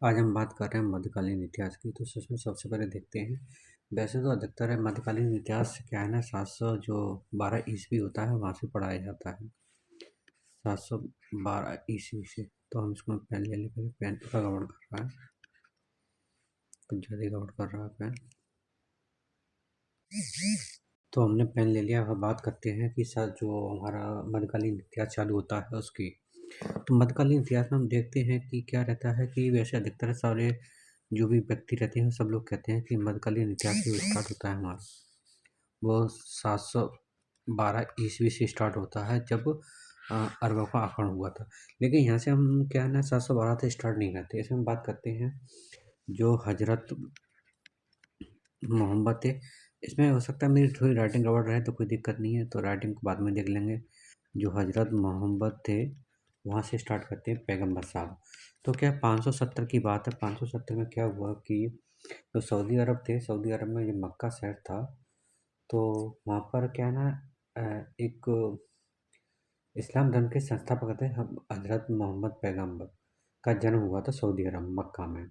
आज हम बात कर रहे हैं मध्यकालीन इतिहास की। तो उसमें सबसे पहले देखते हैं। वैसे तो अधिकतर है मध्यकालीन इतिहास क्या है ना, 712 ईस्वी होता है, वहाँ से पढ़ाया जाता है। 712 ईस्वी से। तो हम इसको पेन ले लेंगे। पेन का गड़बड़ कर रहा है, कुछ ज़्यादा गड़बड़ कर रहा है पेन। तो हमने पेन ले लिया। अब बात करते हैं कि सर जो हमारा मध्यकालीन इतिहास चालू होता है उसकी। तो मध्यकालीन इतिहास में हम देखते हैं कि क्या रहता है कि वैसे अधिकतर सारे जो भी व्यक्ति रहते हैं सब लोग कहते हैं कि मध्यकालीन इतिहास जो स्टार्ट होता है हमारा, वो 712 ईस्वी से स्टार्ट होता है, जब अरबों का आक्रमण हुआ था। लेकिन यहाँ से हम क्या है ना, 712 से स्टार्ट नहीं करते। इसमें हम बात करते हैं जो हजरत मोहम्मद थे। इसमें हो सकता है मेरी थोड़ी राइटिंग गड़बड़ रहे, तो कोई दिक्कत नहीं है, तो राइटिंग को बाद में देख लेंगे। जो हजरत मोहम्मद थे वहाँ से स्टार्ट करते हैं पैगंबर साहब। तो क्या 570 की बात है। 570 में क्या हुआ कि जो सऊदी अरब थे, सऊदी अरब में जो मक्का शहर था, तो वहाँ पर क्या है ना, एक इस्लाम धर्म के संस्थापक थे हम हजरत मोहम्मद पैगंबर का जन्म हुआ था सऊदी अरब मक्का में।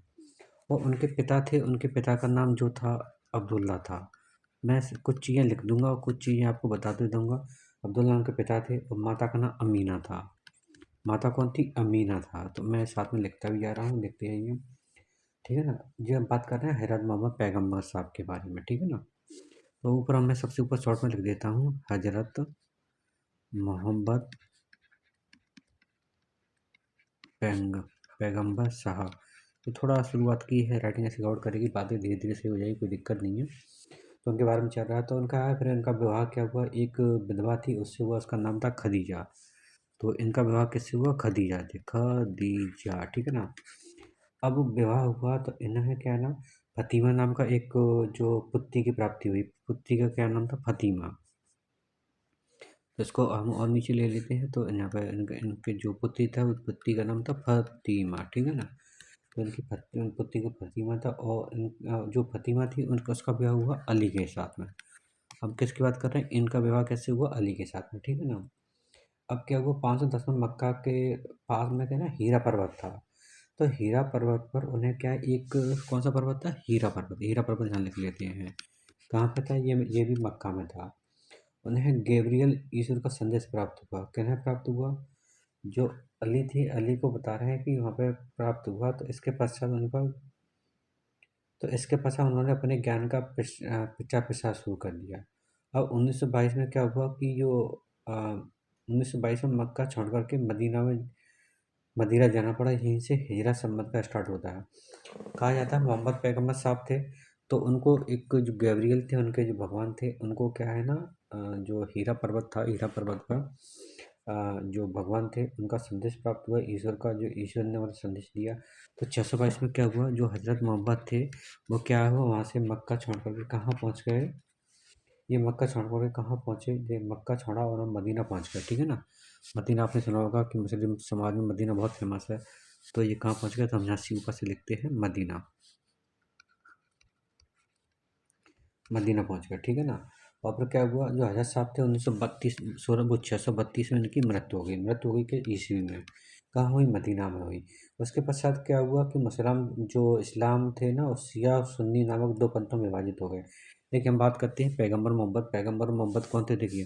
और उनके पिता थे, उनके पिता का नाम जो था अब्दुल्ला था। मैं कुछ चीज़ें लिख दूंगा और कुछ चीज़ें आपको बताते दूंगा। अब्दुल्ला उनके पिता थे और माता का नाम अमीना था। माता कौन थी? अमीना था। तो मैं साथ में लिखता भी जा रहा हूँ, लिखते जाइए। ठीक है ना। जी हम बात कर रहे हैं हजरत मोहम्मद पैगंबर साहब के बारे में, ठीक है ना। तो ऊपर मैं सबसे ऊपर शॉर्ट में लिख देता हूँ हजरत मोहम्मद पैगंबर साहब। तो थोड़ा शुरुआत की है, राइटिंग ऐसी गौर करेगी, बातें धीरे धीरे से हो जाएगी, कोई दिक्कत नहीं है। तो उनके बारे में चल रहा है। तो उनका फिर इनका विवाह क्या हुआ, एक विधवा थी उससे हुआ, उसका नाम था खदीजा। तो इनका विवाह किससे हुआ? खदीजा थी, खदीजा, ठीक है ना। अब विवाह हुआ तो इन्हें क्या है ना, फतीमा नाम का एक जो पुत्री की प्राप्ति हुई। पुत्री का क्या नाम था? फतीमा। तो इसको हम और नीचे ले लेते हैं। तो यहाँ पर इनके जो पुत्री था, उस पुत्री का नाम था फतीमा, ठीक है ना। तो उन पुत्री को फतीमा था। और जो फतीमा थी उनका उसका विवाह हुआ अली के साथ में। हम किसकी बात कर रहे हैं? इनका विवाह कैसे हुआ? अली के साथ में, ठीक है ना। अब क्या हुआ, 510 में मक्का के पास में क्या है ना, हीरा पर्वत था। तो हीरा पर्वत पर उन्हें क्या है, एक कौन सा पर्वत था? हीरा पर्वत। हीरा पर्वत यहाँ लिख लेते हैं। कहाँ पे था ये भी मक्का में था। उन्हें गैब्रियल ईश्वर का संदेश प्राप्त हुआ। किन्हें प्राप्त हुआ? जो अली थे, अली को बता रहे हैं कि वहाँ पे प्राप्त हुआ। तो इसके पश्चात उन्होंने अपने ज्ञान का प्रचार प्रसार शुरू कर दिया। अब 1922 में क्या हुआ कि जो 1922 में मक्का छोड़ करके मदीना जाना पड़ा। यहीं से हिजरत संबंध का स्टार्ट होता है। कहा जाता है मोहम्मद पैगंबर साहब थे, तो उनको एक जो गैब्रियल थे, उनके जो भगवान थे, उनको क्या है ना, जो हीरा पर्वत था, हीरा पर्वत पर जो भगवान थे उनका संदेश प्राप्त हुआ, ईश्वर का, जो ईश्वर ने उन्हें संदेश दिया। तो 622 में क्या हुआ, जो हजरत मोहम्मद थे वो क्या हुआ, वहाँ से मक्का छोड़ करके कहाँ पहुँच गए? ये मक्का छोड़ करके कहाँ पहुँचे? ये मक्का छोड़ा और हम मदीना पहुँच गए, ठीक है ना। मदीना आपने सुना होगा कि मुस्लिम समाज में मदीना बहुत फेमस है। तो ये कहाँ पहुँच गए? तो हम यहाँ से ऊपर से लिखते हैं मदीना। मदीना पहुँच गए, ठीक है ना। और फिर क्या हुआ, जो हज़रत साहब थे 1932 सोलह वो 632 में इनकी मृत्यु हो गई कि ईस्वी में। कहाँ हुई? मदीना में हुई। उसके पश्चात क्या हुआ कि मुसलमान जो इस्लाम थे ना, वो शिया और सुन्नी नामक दो पंथों में विभाजित हो गए। देखिए हम बात करते हैं पैगंबर मोहम्मद। पैगंबर मोहम्मद कौन थे? देखिए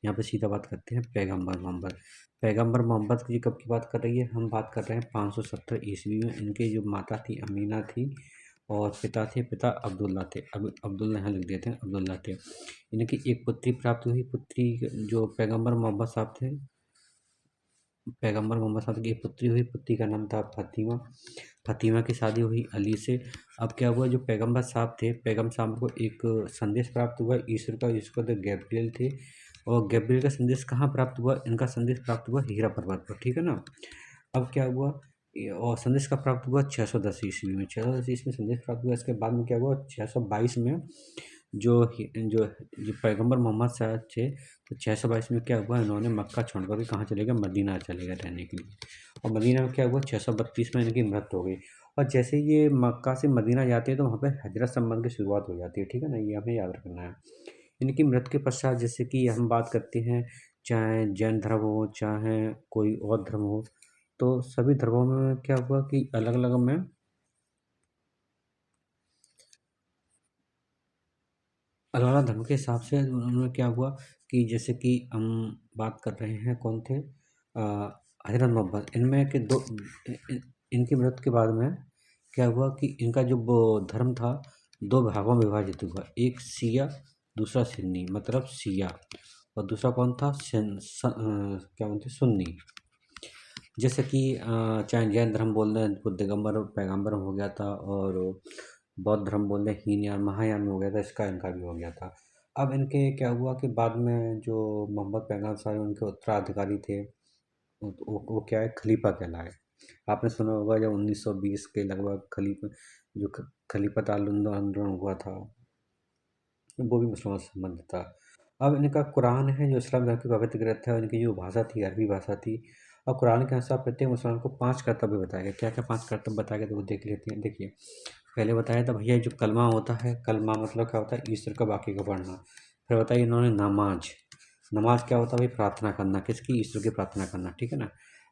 यहाँ पे सीधा बात करते हैं पैगंबर मोहम्मद। पैगंबर मोहम्मद की कब की बात कर रही है? हम बात कर रहे हैं 570 ईस्वी में। इनके जो माता थी अमीना थी, और पिता अब्दुल्ला थे। अब अब्दुल्ला यहाँ लिख देते हैं, अब्दुल्ला थे। इनकी एक पुत्री प्राप्त हुई। पुत्री जो पैगंबर मोहम्मद साहब थे, पैगंबर मोहम्मद साहब की एक पुत्री हुई। पुत्री का नाम था फतीमा। फतीमा की शादी हुई अली से। अब क्या हुआ, जो पैगंबर साहब थे, पैगंबर साहब को एक संदेश प्राप्त हुआ ईश्वर का, जिसको तो गैब्रियल थे। और गैब्रियल का संदेश कहाँ प्राप्त हुआ? इनका संदेश प्राप्त हुआ हीरा पर्वत पर, ठीक है ना। अब क्या हुआ, और संदेश का प्राप्त हुआ 610 ईस्वी में। 610 ईस्वी में संदेश प्राप्त हुआ। इसके बाद में क्या हुआ, 622 में जो पैगंबर मोहम्मद साहब थे, तो 622 में क्या हुआ, इन्होंने मक्का छोड़ कर के कहाँ चले गए? मदीना चले गए रहने के लिए। और मदीना में क्या हुआ, 632 में इनकी मृत्यु हो गई। और जैसे ये मक्का से मदीना जाते हैं तो वहाँ पे हजरत संबंध की शुरुआत हो जाती है, ठीक है ना। ये हमें याद रखना है। इनकी मृत्यु के पश्चात जैसे कि हम बात करते हैं, चाहे जैन धर्म हो चाहे कोई और धर्म हो, तो सभी धर्मों में क्या हुआ कि अलग अलग में अलाना धर्म के हिसाब से उनमें क्या हुआ कि जैसे कि हम बात कर रहे हैं कौन थे हज़रत मोहम्मद इनमें के दो इनकी मृत्यु के बाद में क्या हुआ कि इनका जो वो धर्म था दो भागों में विभाजित हुआ, एक शिया दूसरा सुन्नी, मतलब शिया और दूसरा कौन था क्या बोलते सुन्नी। जैसे कि चाहे जैन धर्म बोल दें वो दिगंबर और पैगंबर हो गया था, और बौद्ध धर्म बोल दें हीनयान महायान में हो गया था, इसका इनका भी हो गया था। अब इनके क्या हुआ कि बाद में जो मोहम्मद पैगंबर साहब उनके उत्तराधिकारी थे वो क्या है खलीफा कहलाए। आपने सुना होगा जब 1920 के लगभग खलीफत आंदोलन हुआ था, वो भी मुसलमानों से संबंधित था। अब इनका कुरान है जो इस्लाम धर्म की पवित्र ग्रंथ है, और इनकी जो भाषा थी अरबी भाषा थी। अब कुरान के अनुसार प्रत्येक मुसलमान को 5 कर्तव्य बताए गए। क्या-क्या 5 कर्तव्य बताए गए तो वो देख लेते हैं। देखिए, पहले बताया था भैया जो कलमा होता है, कलमा मतलब क्या होता है ईश्वर का बाकी का पढ़ना। फिर बताइए इन्होंने नमाज़, नमाज़ क्या होता है भाई प्रार्थना करना, किसकी ईश्वर की प्रार्थना करना, ठीक है ना।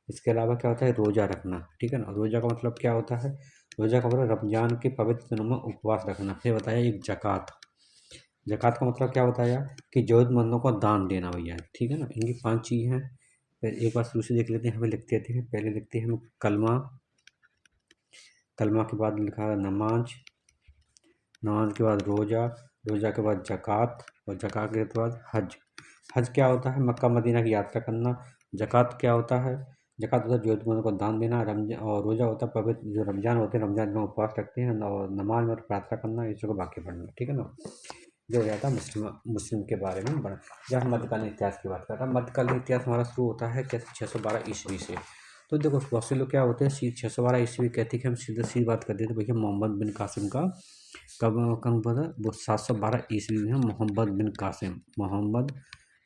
इसके अलावा क्या होता है रोज़ा रखना, ठीक है ना। रोज़ा का मतलब क्या होता है, रोज़ा का मतलब रमज़ान के पवित्र दिनों में उपवास रखना। फिर बताया एक ज़कात, ज़कात का मतलब क्या बताया कि ज़रूरतमंदों को दान देना भैया, ठीक है ना। इनकी 5 चीज़ हैं। फिर एक बार शुरू से देख लेते हैं, हमें लिख देते हैं। पहले लिखते हैं हम कलमा, कलमा के बाद लिखा है नमाज, नमाज के बाद रोज़ा, रोज़ा के बाद ज़कात, और ज़कात के बाद हज। हज क्या होता है मक्का मदीना की यात्रा करना। ज़कात क्या होता है, ज़कात होता है ज़रूरतमंदों को दान देना। और रोज़ा होता है पवित्र जो रमज़ान होते हैं, रमज़ान में उपवास रखते हैं। और नमाज में प्रार्थना करना, ईश्वर को बाकी पढ़ना, ठीक है ना। जो हो जाता है मुस्लिम मुस्लिम के बारे में बड़ा। जब हम मध्यकालीन इतिहास की बात कर रहे हैं, मध्यकालीन इतिहास हमारा शुरू होता है कैसे 612 ईस्वी से। तो देखो बहुत से लोग क्या होते हैं 612 ईस्वी कहते हैं कि हम सीधा सीधी बात कर देते भैया मोहम्मद बिन कासिम का कब कब पता वो 712 ईस्वी में मोहम्मद बिन कासिम, मोहम्मद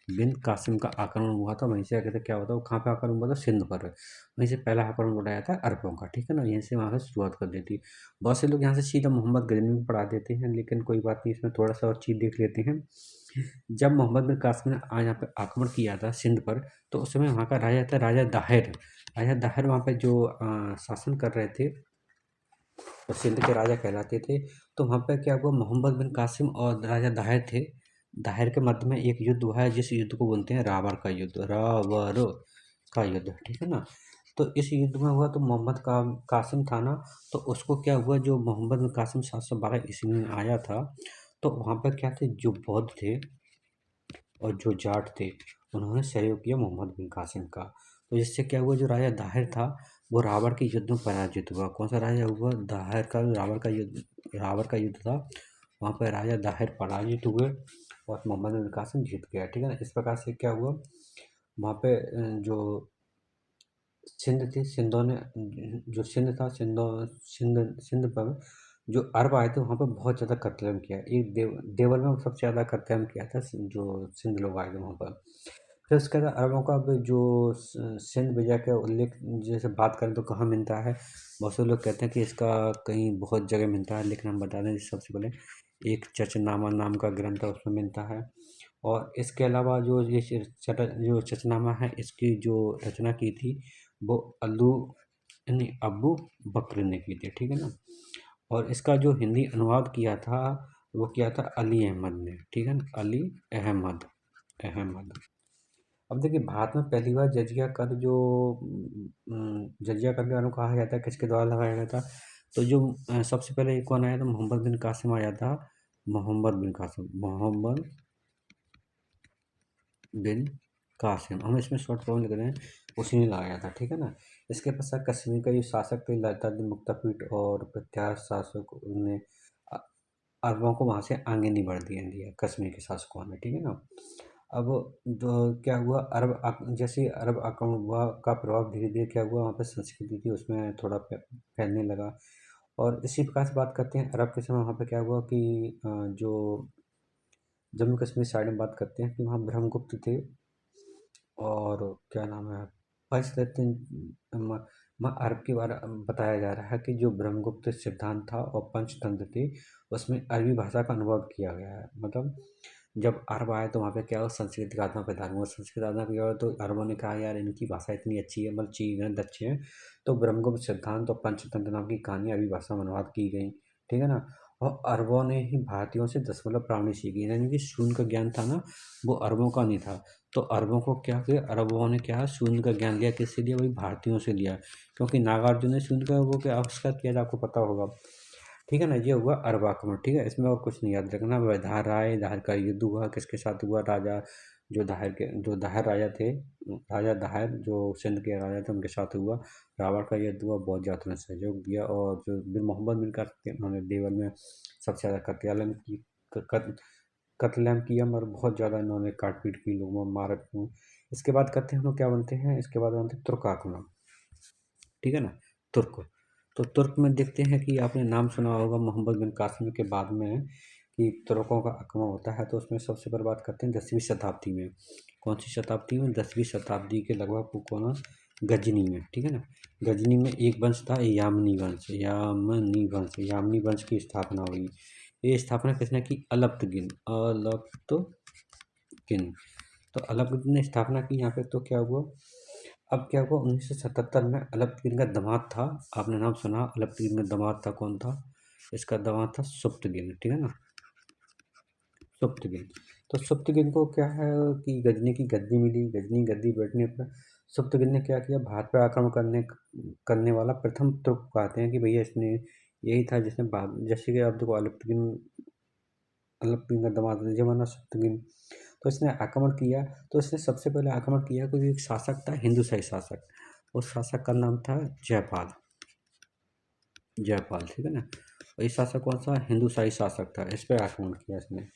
बिन कासिम का आक्रमण हुआ था। वहीं से कहते क्या होता है वो कहाँ पे आक्रमण हुआ था सिंध पर। वहीं से पहला आक्रमण उठाया था अरबों का, ठीक है ना। यहीं से वहाँ से शुरुआत कर देती। बहुत से लोग यहाँ से सीधा मोहम्मद गजनवी में पढ़ा देते हैं, लेकिन कोई बात नहीं, इसमें थोड़ा सा और चीज़ देख लेते हैं। जब मोहम्मद बिन कासिम ने आज यहाँ पे आक्रमण किया था सिंध पर, तो उस समय वहाँ का राजा था राजा दाहिर। राजा दाहिर वहाँ पे जो शासन कर रहे थे, और सिंध के राजा कहलाते थे। तो वहाँ पे क्या हुआ मोहम्मद बिन कासिम और राजा दाहिर थे। दाहिर के मध्य में एक युद्ध हुआ है जिस युद्ध को बोलते हैं रावर का युद्ध, रावर का युद्ध, ठीक है ना। तो इस युद्ध में हुआ तो मोहम्मद का कासिम था ना, तो उसको क्या हुआ जो मोहम्मद बिन कासिम 712 ईस्वी में आया था, तो वहाँ पर क्या थे जो बौद्ध थे और जो जाट थे, उन्होंने सहयोग किया मोहम्मद बिन कासिम का। तो इससे क्या हुआ जो राजा दाहिर था वो रावण के युद्ध में पराजित हुआ। कौन सा राजा हुआ दाहिर का, रावण का युद्ध था, वहाँ पर राजा दाहिर पराजित हुए और मोहम्मद बिन कासिम जीत गया, ठीक है ना। इस प्रकार से क्या हुआ वहाँ पे जो सिंध थी, सिंधों ने जो सिंध था सिंध पर जो अरब आए थे वहाँ पे बहुत ज़्यादा कत्लेआम किया। एक देवल में सबसे ज़्यादा कत्लेआम किया था जो सिंध लोग आए थे वहाँ पर। फिर उसके बाद अरबों का अब जो सिंध विजय का उल्लेख जैसे बात करें तो कहाँ मिलता है। बहुत से लोग कहते हैं कि इसका कहीं बहुत जगह मिलता है, लेकिन हम बता दें सबसे पहले एक चचनामा नाम का ग्रंथ है उसमें मिलता है। और इसके अलावा जो चचनामा है इसकी जो रचना की थी वो अबू बकर ने की थी, ठीक है ना। और इसका जो हिंदी अनुवाद किया था वो किया था अली अहमद ने, ठीक है ना, अली अहमद अहमद। अब देखिए भारत में पहली बार जजिया कर जो जजिया कर के कानून कहा जाता है किसके द्वारा लगाया गया था। तो जो सबसे पहले कौन आया था मोहम्मद बिन कासिम आया था। मोहम्मद बिन कासिम, हम इसमें शॉर्ट फॉर्म लिख रहे हैं, उसी ने लगाया था, ठीक है ना। इसके पश्चात कश्मीर का जो शासक थे लताद मुक्तापीठ और प्रत्याश शासक ने अ- अरबों को वहाँ से आगे नहीं बढ़ दिया कश्मीर के शासकों ने, ठीक है ना। अब जो क्या हुआ जैसे अरब आक्रमण हुआ का प्रभाव धीरे धीरे क्या हुआ वहाँ पे संस्कृति थी उसमें थोड़ा फैलने लगा। और इसी प्रकार से बात करते हैं अरब के समय वहाँ पे क्या हुआ कि जो जम्मू कश्मीर साइड में बात करते हैं कि वहाँ ब्रह्मगुप्त थे, और क्या नाम है पंचतंत्र अरब के बारे में बताया जा रहा है कि जो ब्रह्मगुप्त सिद्धांत था और पंचतंत्र थे उसमें अरबी भाषा का अनुभव किया गया है। मतलब जब अरब आए तो वहाँ पे क्या हुआ संस्कृत का आदान प्रदान हुआ, संस्कृत आदान प्रदान हुआ तो अरबों ने कहा यार इनकी भाषा इतनी अच्छी है, मतलब चीज़ ग्रंथ अच्छे हैं। तो ब्रह्मगुप्त सिद्धांत और पंचतंत्र नाम की कहानी अरबी भाषा में अनुवाद की गई, ठीक है ना। और अरबों ने ही भारतीयों से दशमलव प्रणाली सीखी, यानी कि शून्य का ज्ञान था ना, वो अरबों का नहीं था। तो अरबों को क्या किया, अरबों ने क्या शून्य का ज्ञान लिया, किससे लिया, वही भारतीयों से लिया, क्योंकि नागार्जुन ने शून्य का वो क्या आविष्कार किया था, आपको पता होगा। ठीक है ना, ये हुआ अरब आक्रमण। ठीक है, इसमें और कुछ नहीं याद रखना। वैधार राय, दाहर का युद्ध हुआ, किसके साथ हुआ, राजा जो दाहर राजा थे, राजा दाहर जो सिंध के राजा थे, उनके साथ हुआ। रावण का युद्ध हुआ, बहुत ज़्यादा उन्होंने सहयोग दिया, और जो बिन मोहम्मद बिन कासिम, उन्होंने देवल में सबसे ज़्यादा कत्लेआम किया, मगर बहुत ज़्यादा इन्होंने काट पीट की, लोगों में मारत को। इसके बाद करते हैं हम लोग क्या बनते हैं, इसके बाद बनते हैं तुर्क आक्रमण। ठीक है ना, तुर्क। तो तुर्क में देखते हैं कि आपने नाम सुना होगा मोहम्मद बिन कासिम के बाद में कि तुर्कों का आक्रमण होता है। तो उसमें सबसे पहले बात करते हैं 10वीं शताब्दी में। कौन सी शताब्दी में, 10वीं शताब्दी के लगभग वो कौन, गजनी में। ठीक है ना, गजनी में एक वंश था, यामनी वंश। यामनी वंश की स्थापना हुई। ये स्थापना किसने की, अलप्तगिन। तो अलप्तगिन ने स्थापना की यहाँ पे। तो क्या हुआ, अब क्या हुआ, 1977 में अलप्तगिन का दामाद था, आपने नाम सुना, अलप्तगिन का दामाद था, कौन था, इसका दामाद था सुप्तगिन। ठीक है ना, सुप्तगिन। तो सुप्तगिन को क्या है कि गजनी की गद्दी मिली, गजनी गद्दी बैठने पर सुप्तगिन ने क्या किया, भारत पर आक्रमण करने वाला प्रथम तुर्क कहते हैं कि भैया इसने, यही था जिसने जैसे कि आप देखो, अलप्तगिन का दामाद जमाना सुप्तगिन। तो इसने आक्रमण किया। तो इसने सबसे पहले आक्रमण किया, कोई एक शासक था, हिंदूशाही शासक। उस शासक का नाम था जयपाल। जयपाल, ठीक है ना। और ये शासक कौन सा, हिंदूशाही शासक था। इस पर आक्रमण किया इसने।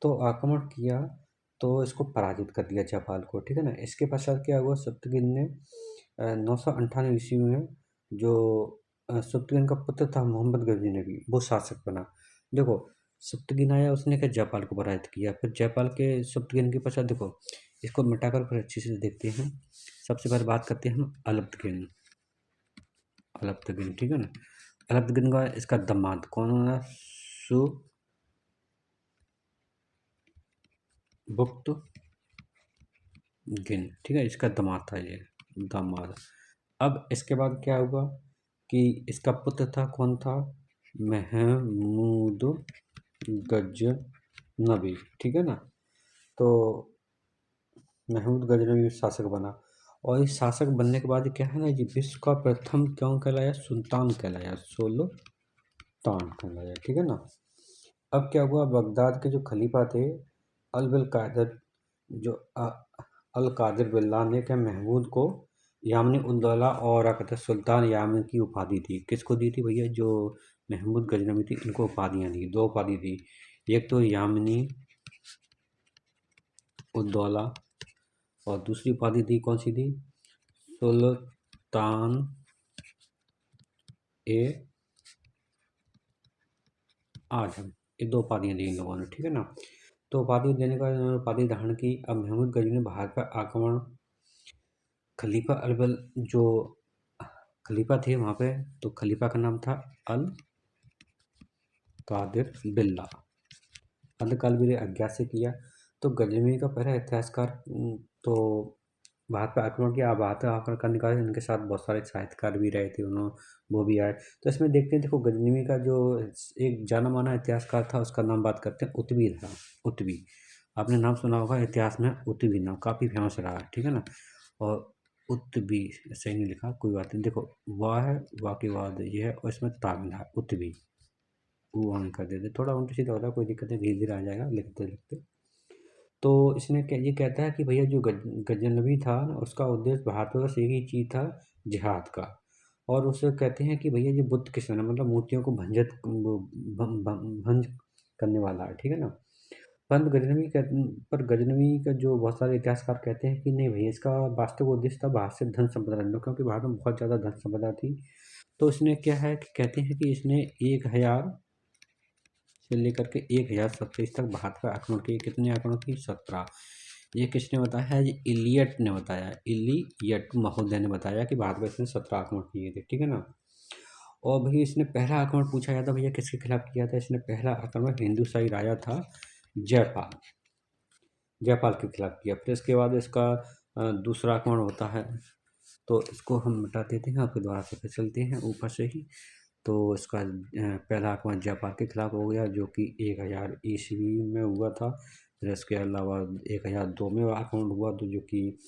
तो आक्रमण किया, तो इसको पराजित कर दिया जयपाल को। ठीक है ना, इसके पश्चात क्या हुआ, सप्तगिन ने 998 ईस्वी में जो सप्तगिन का पुत्र था मोहम्मद गजनवी, वो शासक बना। देखो, सप्तगिन आया, उसने क्या जयपाल को पराजित किया। फिर जयपाल के सप्तगिन के पश्चात देखो, इसको मिटाकर फिर अच्छे से देखते हैं। सबसे पहले बात करते हैं हम अलप्तगिन। अलप्तगिन, ठीक है ना। अलप्तगिन का इसका दामाद कौन है, सुबुक्त गिन। ठीक है, इसका दामाद था ये, दामाद। अब इसके बाद क्या हुआ कि इसका पुत्र था, कौन था, महमूद गजनवी। ठीक है ना, तो महमूद गजनवी शासक बना। और इस शासक बनने के बाद क्या है ना जी, विश्व का प्रथम क्यों कहलाया, सुल्तान कहलाया, सुल्तान कहलाया। ठीक है ना। अब क्या हुआ, बगदाद के जो खलीफा थे, अल बिल कादर, जो अल कादिर बिल्ला ने क्या महमूद को यामनी उद्दौला और क्या कहते हैं सुल्तान यामन की उपाधि दी। किसको दी थी भैया, जो महमूद गजनवी थी, इनको उपाधियाँ दी, दो उपाधि दी। एक तो यामनी उद्दौला, और दूसरी उपाधि दी, कौन सी दी, सुल्तान ए आजम। ये दो उपाधियाँ दी इन लोगों ने। ठीक है ना, तो उपाधि देने के बाद इन्होंने उपाधि धारण की। अब महमूद गजनी ने भारत पर आक्रमण, खलीफा अलबल जो खलीफा थे वहाँ पे, तो खलीफा का नाम था अल कादिर बिल्ला। अल कादिर अज्ञात से किया। तो गजनवी का पहला इतिहासकार तो भारत पर आक्रमण किया। भारत पर आक्रमण करने के बाद इनके साथ बहुत सारे साहित्यकार भी रहे थे, उन्होंने, वो भी आए। तो इसमें देखते हैं, देखो गजनवी का जो एक जाना माना इतिहासकार था, उसका नाम बात करते हैं, उतबी था। उतबी, आपने नाम सुना होगा इतिहास में, उतबी नाम काफ़ी फेमस रहा है। ठीक है ना, और उत्तबी सही नहीं लिखा, कोई बात नहीं। देखो, वाह है, वाह के बाद ये है, और इसमें ता मिला है, उत्तबी। वो ऑन कर देते, थोड़ा उल्टा सीधा होता है, कोई दिक्कत नहीं, धीरे धीरे आ जाएगा लिखते लिखते। तो इसमें क्या ये कहता है कि भैया जो गजनवी था ना, उसका उद्देश्य भारत में बस एक ही चीज़ था, जिहाद का। और उसे कहते हैं कि भैया ये बुद्ध किस्म है, मतलब मूर्तियों को भंज करने वाला है। ठीक है ना। परंतु गजनवी का जो बहुत सारे इतिहासकार कहते हैं कि नहीं भैया, इसका वास्तविक उद्देश्य था भारत से धन संपदा लेना, क्योंकि भारत में बहुत ज़्यादा धन संपदा थी। तो इसने क्या है कि कहते हैं कि इसने 1000 से लेकर के 1027 तक भारत पर आक्रमण किए। कितने आक्रमण किए, 17। ये किसने बताया है, ये इलियट ने बताया, इलियट महोदय ने बताया कि भारत पर इसने 17 आक्रमण किए थे। ठीक है ना। और भैया इसने पहला आक्रमण पूछा जाता भैया किसके खिलाफ किया था, इसने पहला आक्रमण हिंदूशाही राजा था जयपाल, जयपाल के खिलाफ किया। फिर इसके बाद इसका दूसरा आक्रमण होता है। तो इसको हम मिटा देते हैं और फिर दोबारा से फिर चलते हैं ऊपर से ही। तो इसका पहला आक्रमण जापान के खिलाफ हो गया जो कि 1000 ईस्वी में हुआ था। फिर इसके अलावा 1002 में आक्रमण हुआ तो जो कि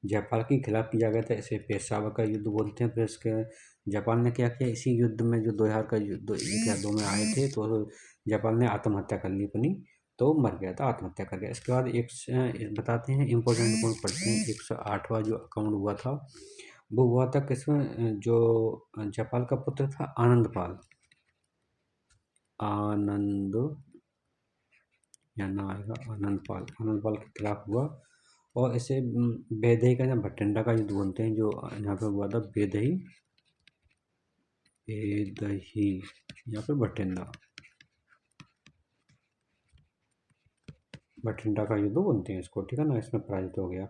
जापान के खिलाफ किया गया था, इसे पेशावर का युद्ध बोलते हैं। फिर इसके जापान ने क्या किया, इसी युद्ध में जो 2000 का युद्ध 1002 में आए थे तो जापान ने आत्महत्या कर ली अपनी, तो मर गया था, आत्महत्या कर गया। इसके बाद बताते हैं इम्पोर्टेंट पॉइंट पढ़ते हैं। 108वां जो आक्रमण हुआ था वो हुआ था किसमें, जो जापाल का पुत्र था आनंदपाल, आनंद या ना आएगा, आनंदपाल के खिलाफ हुआ। और इसे बेदही का या भटिंडा का युद्ध बोलते हैं, जो यहाँ पे हुआ था बेदही, या फिर भटिंडा का युद्ध बोलते हैं इसको, ठीक है ना। इसमें पराजित हो गया।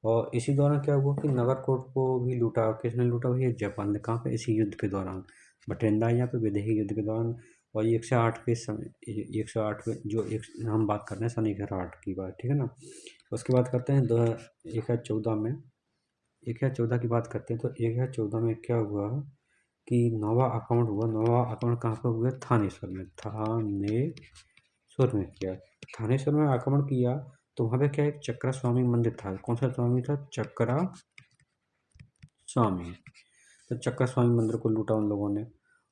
और इसी दौरान क्या हुआ कि नगरकोट को भी लूटा, किसने लूटा, भैया जापान ने। कहाँ पे, इसी युद्ध के दौरान, भटिंडा या फिर विदेही युद्ध के दौरान। और 108 के समय, 108 में जो एक हम बात कर रहे हैं सन 1108 की बात, ठीक है ना। उसके बाद करते हैं 1014 में, 1014 की बात करते हैं। तो 1014 में क्या हुआ कि नौवा आक्रमण हुआ। नौवा आक्रमण कहाँ पर हुआ, थानेश्वर में, थानेश्वर में किया। थानेश्वर में आक्रमण किया तो वहाँ पे क्या, एक चक्रा स्वामी मंदिर था। कौन सा स्वामी था, चक्रा स्वामी। तो चक्रा स्वामी मंदिर को लूटा उन लोगों ने।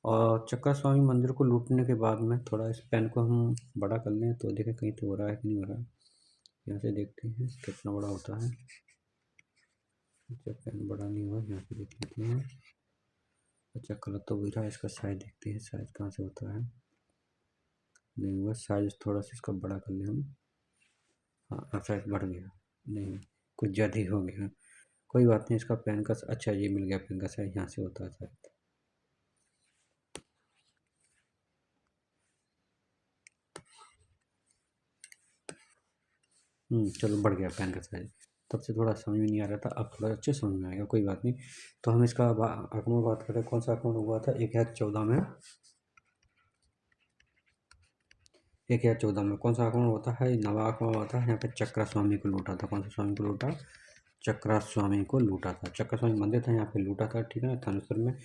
और चक्रा स्वामी मंदिर को लूटने के बाद में, थोड़ा इस पेन को हम बड़ा कर लें तो देखें कहीं तो हो रहा है कि नहीं हो रहा है। यहाँ से देखते हैं कितना बड़ा होता है। अच्छा, पेन बड़ा नहीं हुआ, यहाँ से देख लेते हैं। अच्छा, कलर तो वही रहा, इसका साइज देखते हैं, साइज कहाँ से होता है। नहीं हुआ साइज, थोड़ा सा इसका बड़ा कर लें हम। हाँ, साइज बढ़ गया, नहीं कुछ ज़्यादा ही हो गया। कोई बात नहीं, इसका पेन का अच्छा ये मिल गया, पेन का साइज यहाँ से होता है शायद। चलो बढ़ गया पेन का साइज। तब से थोड़ा समझ में नहीं आ रहा था, अब थोड़ा अच्छे समझ में आएगा, कोई बात नहीं। तो हम इसका आक्रमण बात करें, कौन सा आक्रमण हुआ था 1014 में। 1014 में कौन सा आक्रमण होता है, नवा आक्रमण होता है। यहाँ पे चक्रा स्वामी को लूटा था। कौन सा स्वामी को लूटा, चक्रा स्वामी को लूटा था। चक्रा स्वामी मंदिर था, यहाँ पे लूटा था, ठीक है ना, थानेश्वर में।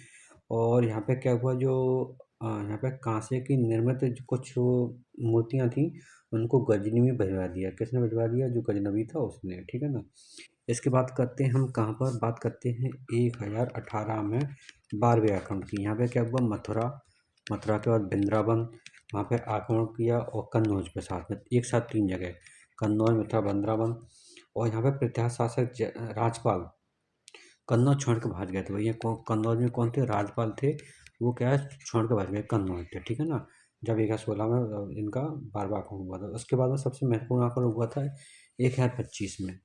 और यहाँ पे क्या हुआ, जो यहाँ पे कांसे की निर्मित जो कुछ मूर्तियाँ थी उनको गजनी में भिजवा दिया। किसने भिजवा दिया, जो गजनवी था उसने, ठीक है ना। इसके बाद करते हैं हम कहाँ पर, बात करते हैं 1018 में 12वें आक्रमण की। यहाँ पे क्या हुआ, मथुरा, मथुरा के बाद वृंदावन, वहाँ पे आक्रमण किया। और कन्नौज पे साथ में, एक साथ 3 जगह, कन्नौज, मथुरा, वृंदावन। और यहाँ पे प्रत्याश शासक राजपाल कन्नौज छोड़ के भाग गए थे भैया। कन्नौज में कौन थे, राजपाल थे। वो क्या है, छोड़ के भाग गए, कन्नौज थे, ठीक है ना। जब 1116 में इनका 12वां आक्रमण हुआ था। उसके बाद में सबसे महत्वपूर्ण आक्रमण हुआ था 1025 में।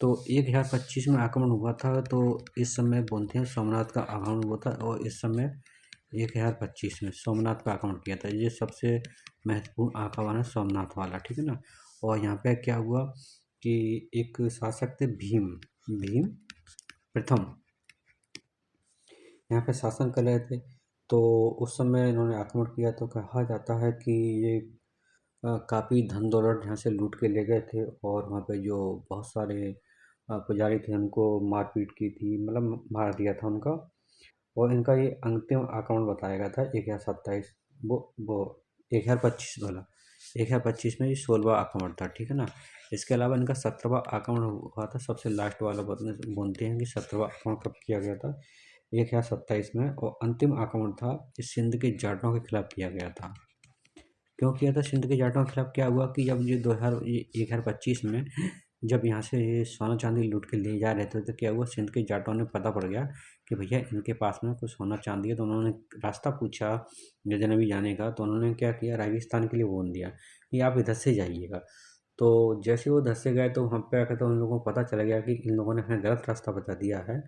तो 1025 में आक्रमण हुआ था, तो इस समय बोलते हैं सोमनाथ का आक्रमण हुआ था। और इस समय 1025 में सोमनाथ का आक्रमण किया था। ये सबसे महत्वपूर्ण आक्रमण है, सोमनाथ वाला, ठीक है ना। और यहाँ पे क्या हुआ कि एक शासक थे भीम, भीम प्रथम, यहाँ पे शासन कर रहे थे। तो उस समय इन्होंने आक्रमण किया। तो कहा जाता है कि ये काफ़ी धन दौलत यहाँ से लूट के ले गए थे। और वहाँ पे जो बहुत सारे पुजारी थे उनको मारपीट की थी, मतलब मार दिया था उनका। और इनका ये अंतिम आक्रमण बताया गया था 1027, वो 1025 वाला, 1025 में ये 16वां आक्रमण था, ठीक है ना। इसके अलावा इनका 17वां आक्रमण हुआ था, सबसे लास्ट वाला बोलते हैं कि 17वां आक्रमण कब किया गया था, 1027 में। और अंतिम आक्रमण था इस सिंध के जाटों के खिलाफ किया गया था। क्यों किया था सिंध के जाटों के खिलाफ, क्या हुआ कि जब ये 1025 में जब यहाँ से ये सोना चांदी लूट के ले जा रहे थे, तो क्या हुआ, सिंध के जाटों ने पता पड़ गया कि भैया इनके पास में कुछ सोना चांदी है। तो उन्होंने रास्ता पूछा गजनवी जाने का, तो उन्होंने क्या किया, राजस्थान के लिए बोल दिया कि आप इधर से जाइएगा। तो जैसे वो इधर से गए तो वहाँ पे आकर तो उन लोगों को पता चल गया कि इन लोगों ने हमें गलत रास्ता बता दिया है।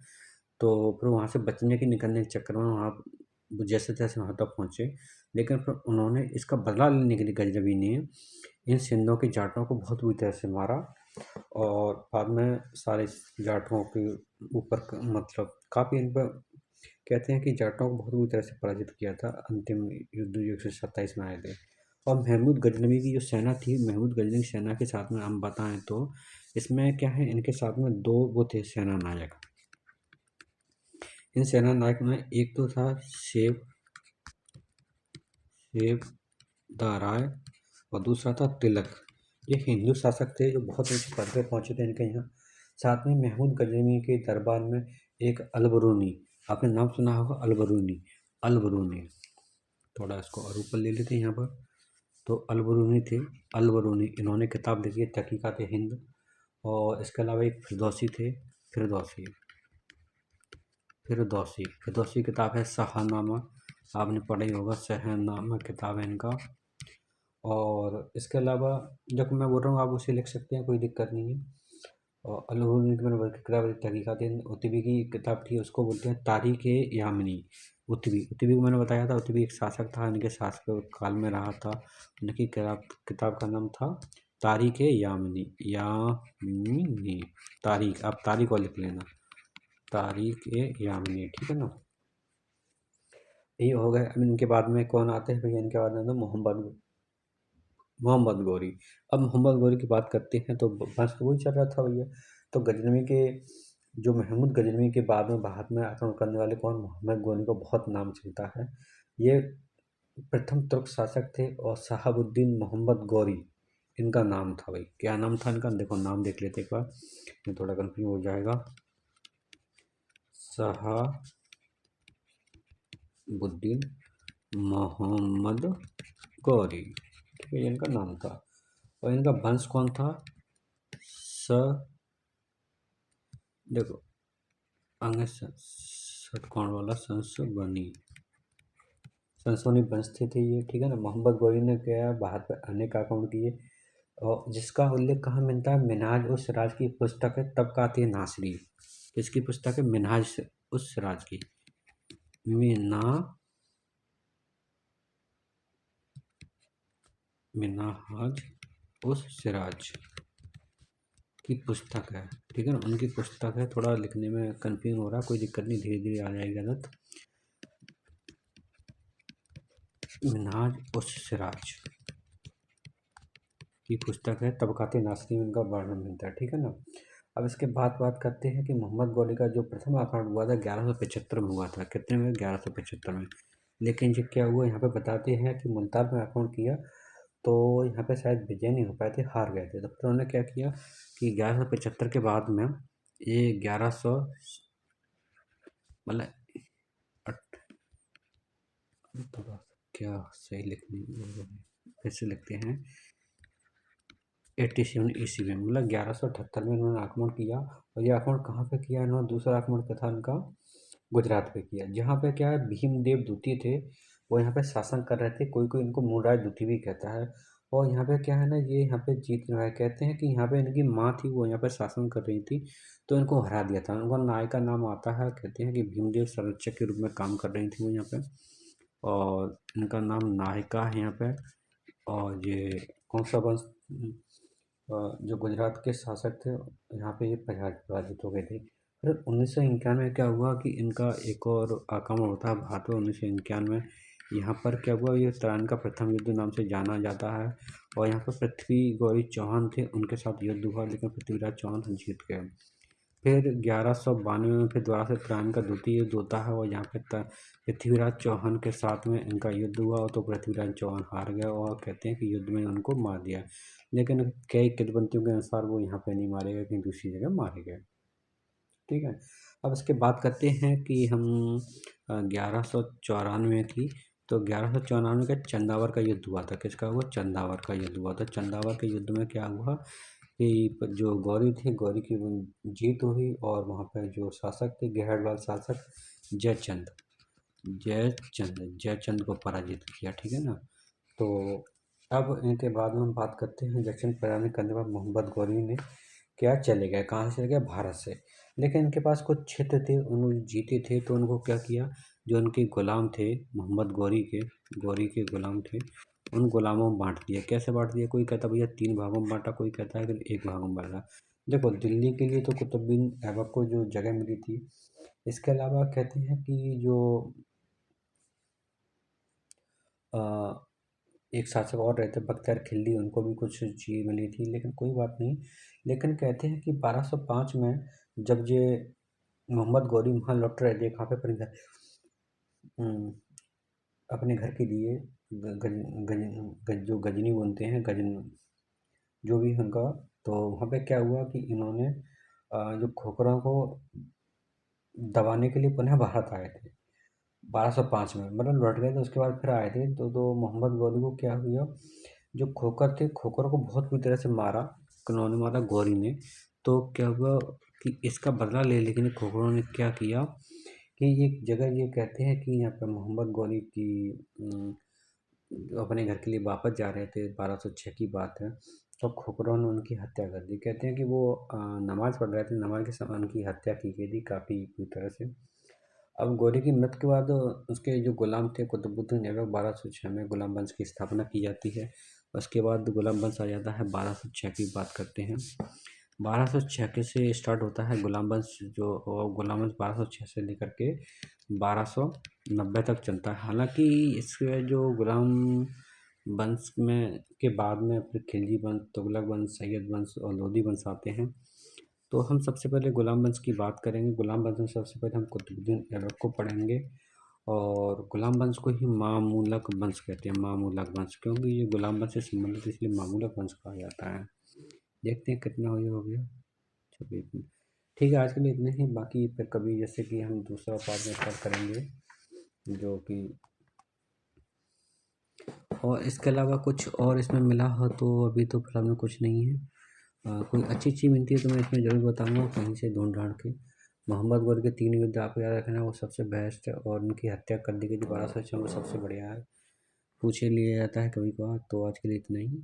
तो फिर वहाँ से बचने के निकलने के चक्कर में वहाँ वो जैसे तैसे वहाँ तक पहुँचे। लेकिन फिर उन्होंने इसका बदला लेने के लिए गजनवी ने इन सिंधों के जाटों को बहुत बुरी तरह से मारा। और बाद में सारे जाटों के ऊपर मतलब काफ़ी इन पर कहते हैं कि जाटों को बहुत बुरी तरह से पराजित किया था। अंतिम युद्ध जो 127 में आए थे। और महमूद गजनवी की जो सेना थी, महमूद गजनवी की सेना के साथ में हम बताएं तो इसमें क्या है, इनके साथ में 2 वो थे सेना नायक। इन सेना नायक में एक तो था देवराय और दूसरा था तिलक। ये हिंदू शासक थे जो बहुत ऊंचे पद पे पहुंचे थे इनके यहाँ। साथ में महमूद गजनवी के दरबार में एक अलबरूनी, आपने नाम सुना होगा अलबरूनी, अलबरूनी, थोड़ा इसको और ऊपर ले लेते हैं यहाँ पर। तो अलबरूनी थे, अलबरूनी, इन्होंने किताब लिखी है तहकीकात हिंद। और इसके अलावा एक फिरदौसी थे, फिरदौसी, फिरदौसी, फिरदौसी किताब है शाहनामा, आपने पढ़ा ही होगा, शाहनामा किताब है इनका। और इसके अलावा जब मैं बोल रहा हूँ आप उसे लिख सकते हैं, कोई दिक्कत नहीं है। और अलबरूनी की मैंने किताब तहकीकात हिंद। उतबी की किताब थी, उसको बोलते हैं तारीख ए यामिनी। उतबी, उतबी को मैंने बताया था, उतबी एक शासक था, इनके शासक काल में रहा था। उनकी किताब का नाम था तारीख ए यामिनी, यामिनी, तारीख, आप तारीख को लिख लेना, तारीख ए यामिनी, ठीक है ना। ये हो गए। अब इनके बाद में कौन आते हैं भैया, इनके बाद में तो मोहम्मद गौरी। अब मोहम्मद गौरी की बात करते हैं तो बस वही चल रहा था भैया। तो गजनवी के, जो महमूद गजनवी के बाद में भारत में आक्रमण करने वाले कौन, मोहम्मद गौरी का बहुत नाम चलता है। ये प्रथम तुर्क शासक थे और शहाबुद्दीन मोहम्मद गौरी इनका नाम था भाई। क्या नाम था इनका, देखो नाम देख लेते एक बार, ये थोड़ा कंफ्यूज हो जाएगा। शहाबुद्दीन मोहम्मद गौरी, ठीक है, इनका नाम था। और इनका वंश कौन था, स, देखो आगे षटकोण वाला संसोनी वंश थे ये, ठीक है ना। मोहम्मद गौरी ने क्या भारत पर अनेक आक्रमण किए, और जिसका उल्लेख कहाँ मिलता है, मिनहाज उस सिराज की पुस्तक है तबकात नासरी। किसकी पुस्तक है, मिनहाज उस सिराज की, मिनहाज उस सिराज की पुस्तक है, ठीक है ना, उनकी पुस्तक है। थोड़ा लिखने में कंफ्यूज हो रहा है, कोई दिक्कत नहीं, धीरे धीरे आ जाएगी गलत। मिनहाज उस सिराज की पुस्तक है, तबकात नासरी में इनका वर्णन मिलता है, ठीक है ना। अब इसके बाद बात करते हैं कि मोहम्मद गौरी का जो प्रथम आक्रमण हुआ था 1175 में हुआ था। कितने में, 1175 में। लेकिन जब क्या हुआ, यहाँ पे बताते हैं कि मुल्तान में आक्रमण किया तो यहाँ पे शायद विजय नहीं हो पाए थे, हार गए थे। तो फिर उन्होंने क्या किया कि 1175 के बाद में ये 1100, मतलब थोड़ा क्या सही लिखने, फिर से लिखते हैं, 87 ईस्वी में, मतलब 1178 में इन्होंने आक्रमण किया। और ये आक्रमण कहाँ पे किया इन्होंने, दूसरा आक्रमण क्या था इनका, गुजरात पे किया, जहाँ पे क्या है, भीमदेव द्वितीय थे, वो यहाँ पे शासन कर रहे थे। कोई कोई इनको मूलराज द्वितीय भी कहता है। और यहाँ पे क्या है ना, ये यहाँ पे जीत रहा है, कहते हैं कि यहाँ पे इनकी माँ थी, वो यहाँ पे शासन कर रही थी, तो इनको हरा दिया था। उनको नायका नाम आता है, कहते हैं कि भीमदेव संरक्षक के रूप में काम कर रही थी वो यहाँ पे, और इनका नाम नायका है यहाँ पे। और ये कौन सा वंश, जो गुजरात के शासक थे, यहाँ पे ये पराजित हो गए थे। फिर 1991 में क्या हुआ कि इनका एक और आक्रमण होता है भारत में 1991 में। यहाँ पर क्या हुआ, ये तराइन का प्रथम युद्ध नाम से जाना जाता है। और यहाँ पर पृथ्वी गौरी चौहान थे, उनके साथ युद्ध हुआ, लेकिन पृथ्वीराज चौहान जीत गए। फिर 1192 में फिर दोबारा से तराइन का द्वितीय युद्ध होता है, और यहाँ पे पृथ्वीराज चौहान के साथ में इनका युद्ध हुआ, तो पृथ्वीराज चौहान हार गए, और कहते हैं कि युद्ध में उनको मार दिया। लेकिन कई किंवदंतियों के अनुसार वो यहाँ पे नहीं मारे गए, कहीं दूसरी जगह मारे गए, ठीक है। अब इसके बात करते हैं कि हम 1194 की, तो 1194 का चंदावर का युद्ध हुआ था। किसका हुआ, चंदावर का युद्ध हुआ था। चंदावर के युद्ध में क्या हुआ कि जो गौरी थे, गौरी की जीत हुई, और वहाँ पर जो शासक थे, गहरवाल शासक जयचंद, जयचंद को पराजित किया, ठीक है ना। तो अब इनके बाद में हम बात करते हैं, जयचंद पराजित करने के बाद मोहम्मद गौरी ने क्या, चले गए, कहाँ से चले गए, भारत से। लेकिन इनके पास कुछ क्षेत्र थे, उन्होंने जीते थे, तो उनको क्या किया, जो उनके गुलाम थे, मोहम्मद गौरी के गुलाम थे, उन गुलामों में बांट दिया। कैसे बांट दिया, कोई कहता भैया 3 भागों में बांटा, कोई कहता है कि 1 भागों में बांटा। देखो दिल्ली के लिए तो कुतुबुद्दीन ऐबक को जो जगह मिली थी, इसके अलावा कहते हैं कि जो अ, एक शासक और रहते बख्तियार खिलजी, उनको भी कुछ चीज़ मिली थी, लेकिन कोई बात नहीं। लेकिन कहते हैं कि 1205 में जब ये मोहम्मद गौरी वहाँ लौट रहे थे, कहाँ पे, अपने घर के लिए जो गजनी बुनते हैं, गजन जो भी उनका। तो वहाँ पे क्या हुआ कि इन्होंने जो खोखरों को दबाने के लिए पुनः भारत आए थे 1205 में, मतलब लौट गए थे उसके बाद फिर आए थे। तो मोहम्मद गौरी को क्या हुआ, जो खोखर थे खोखरों को बहुत बुरी तरह से मारा, उन्होंने मारा गौरी ने। तो क्या हुआ कि इसका बदला ले, लेकिन खोखरों ने क्या किया कि एक जगह ये कहते हैं कि यहाँ पर मोहम्मद गौरी की अपने घर के लिए वापस जा रहे थे, 1206 की बात है। तो खोखरों ने उनकी हत्या कर दी। कहते हैं कि वो नमाज पढ़ रहे थे, नमाज के समय उनकी हत्या की गई थी काफ़ी बुरी तरह से। अब गौरी की मृत्यु के बाद उसके जो गुलाम थे कुतुबुद्दीन ऐबक, 1206 में गुलाम वंश की स्थापना की जाती है। उसके बाद गुलाम वंश आ जाता है, 1206 की बात करते हैं। 1206 के से स्टार्ट होता है गुलाम वंश, जो गुलाम वंश 1206 से लेकर के 1290 तक चलता है। हालांकि इसके जो गुलाम वंश में के बाद में फिर खिलजी वंश, तुगलक वंश, सैयद वंश और लोधी वंश आते हैं। तो हम सबसे पहले गुलाम वंश की बात करेंगे। गुलाम वंश में सबसे पहले हम कुतुबुद्दीन ऐबक को पढ़ेंगे, और गुलाम वंश को ही मामूलक वंश कहते हैं। मामूलक वंश क्योंकि ये गुलाम वंश से संबंधित, इसलिए मामूलक वंश कहा जाता है। देखते हैं कितना हो गया 26 मिनट। ठीक है, आज के लिए इतने ही। बाकी फिर कभी जैसे कि हम दूसरा पार्ट में स्टार्ट करेंगे, जो कि और इसके अलावा कुछ और इसमें मिला हो तो अभी तो फिलहाल में कुछ नहीं है। कोई अच्छी चीज़ मिलती है तो मैं इसमें ज़रूर बताऊंगा कहीं से ढूंढ ढांड के। मोहम्मद गौरी के 3 युद्ध आपको याद रखना, वो सबसे बेस्ट है, और उनकी हत्या कर दी गई थी 1206 में, सबसे बढ़िया है, पूछे लिया जाता है कभी कभार। तो आज के लिए इतना ही।